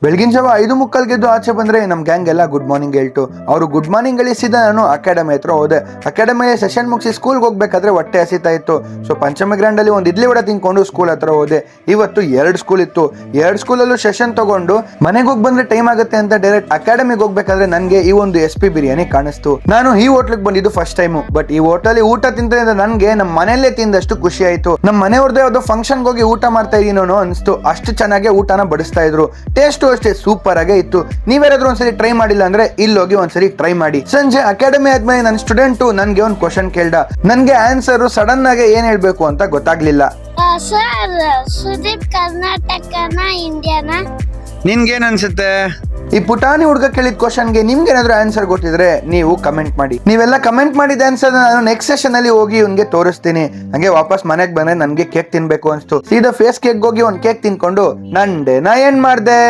ಬೆಳಗಿನ ಜಾವ 5:45 ಗೆದ್ದು ಆಚೆ ಬಂದ್ರೆ ನಮ್ ಗ್ಯಾಂಗ್ ಎಲ್ಲ ಗುಡ್ ಮಾರ್ನಿಂಗ್ ಹೇಳ್ತು. ಅವರು ಗುಡ್ ಮಾರ್ನಿಂಗ್ ಹೇಳಿಸಿದ ನಾನು ಅಕಾಡೆಮಿ ಹತ್ರ ಹೋದೆ. ಅಕಾಡೆಮಿ ಸೆಷನ್ ಮುಗಿಸಿ ಸ್ಕೂಲ್ಗೆ ಹೋಗ್ಬೇಕಾದ್ರೆ ಹೊಟ್ಟೆ ಹಸಿತಾ ಇತ್ತು. ಸೊ ಪಂಚಮ ಗ್ರ್ಯಾಂಡ್ ಅಲ್ಲಿ ಒಂದು ಇಡ್ಲಿ ವಡೆ ತಿನ್ಕೊಂಡು ಸ್ಕೂಲ್ ಹತ್ರ ಹೋದೆ. ಇವತ್ತು 2 ಸ್ಕೂಲ್ ಇತ್ತು. 2 ಸ್ಕೂಲಲ್ಲೂ ಸೆಷನ್ ತಗೊಂಡು ಮನೆಗೆ ಹೋಗಿ ಬಂದ್ರೆ ಟೈಮ್ ಆಗುತ್ತೆ ಅಂತ ಡೈರೆಕ್ಟ್ ಅಕಾಡೆಮಿಗೆ ಹೋಗ್ಬೇಕಾದ್ರೆ ನನ್ಗೆ ಈ ಒಂದು SP ಬಿರಿಯಾನಿ ಕಾಣಿಸ್ತು. ನಾನು ಈ ಹೋಟ್ಲಿಗೆ ಬಂದಿದ್ದು ಫಸ್ಟ್ ಟೈಮು. ಬಟ್ ಈ ಹೋಟೆಲ್ ಊಟ ತಿಂತ ನನ್ಗೆ ನಮ್ಮ ಮನೆಯಲ್ಲೇ ತಿಂದಷ್ಟು ಖುಷಿ ಆಯ್ತು. ನಮ್ಮ ಮನೆಯವ್ರದ್ದು ಯಾವ್ದೋ ಫಂಕ್ಷನ್ಗೆ ಹೋಗಿ ಊಟ ಮಾಡ್ತಾ ಇದೀನೋ ಅನಿಸ್ತು. ಅಷ್ಟು ಚೆನ್ನಾಗಿ ಊಟನ ಬಡಿಸ್ತಾ ಇದ್ರು. ಟೇಸ್ಟ್ ಅಷ್ಟೇ ಸೂಪರ್ ಆಗೇ ಇತ್ತು. ನೀವ್ಯಾರಾದ್ರೂ ಒಂದ್ಸರಿ ಟ್ರೈ ಮಾಡಿಲ್ಲ ಅಂದ್ರೆ ಇಲ್ಲೋಗಿ ಒಂದ್ಸರಿ ಟ್ರೈ ಮಾಡಿ. ಸಂಜೆ ಅಕಾಡೆಮಿ ಆದ್ಮೇಲೆ ನನ್ನ ಸ್ಟೂಡೆಂಟ್ ನನ್ಗೆ ಒಂದು ಕ್ವಶನ್ ಕೇಳ್ದ. ನನ್ಗೆ ಆನ್ಸರ್ ಸಡನ್ ಆಗಿ ಏನ್ ಹೇಳ್ಬೇಕು ಅಂತ ಗೊತ್ತಾಗ್ಲಿಲ್ಲ. ಸರ್, ಸುದೀಪ್ ಕರ್ನಾಟಕನ ಇಂಡಿಯಾನ? ನಿನ್ಗೇನ್ ಅನ್ಸುತ್ತೆ? ಈ ಪುಟಾಣಿ ಹುಡುಗ ಕೇಳಿದ ಕ್ವಶನ್ಗೆ ನಿಮ್ಗೆ ಏನಾದ್ರು ಆನ್ಸರ್ ಗೊತ್ತಿದ್ರೆ ನೀವು ಕಮೆಂಟ್ ಮಾಡಿ. ನೀವೆಲ್ಲ ಕಮೆಂಟ್ ಮಾಡಿದ ಆನ್ಸರ್ ನಾನು ನೆಕ್ಸ್ಟ್ ಸೆಷನ್ ಅಲ್ಲಿ ಹೋಗಿ ಇವ್ನಿಗೆ ತೋರಿಸ್ತೀನಿ. ಹಂಗೆ ವಾಪಸ್ ಮನೆಗೆ ಬಂದ್ರೆ ನನ್ಗೆ ಕೇಕ್ ತಿನ್ಬೇಕು ಅನ್ಸ್ತು. ಸೀದಾ ಫೇಸ್ ಕೇಕ್ ಹೋಗಿ ಒಂದ್ ಕೇಕ್ ತಿನ್ಕೊಂಡು ನಾ ಏನ್ ಮಾಡ್ದೆ.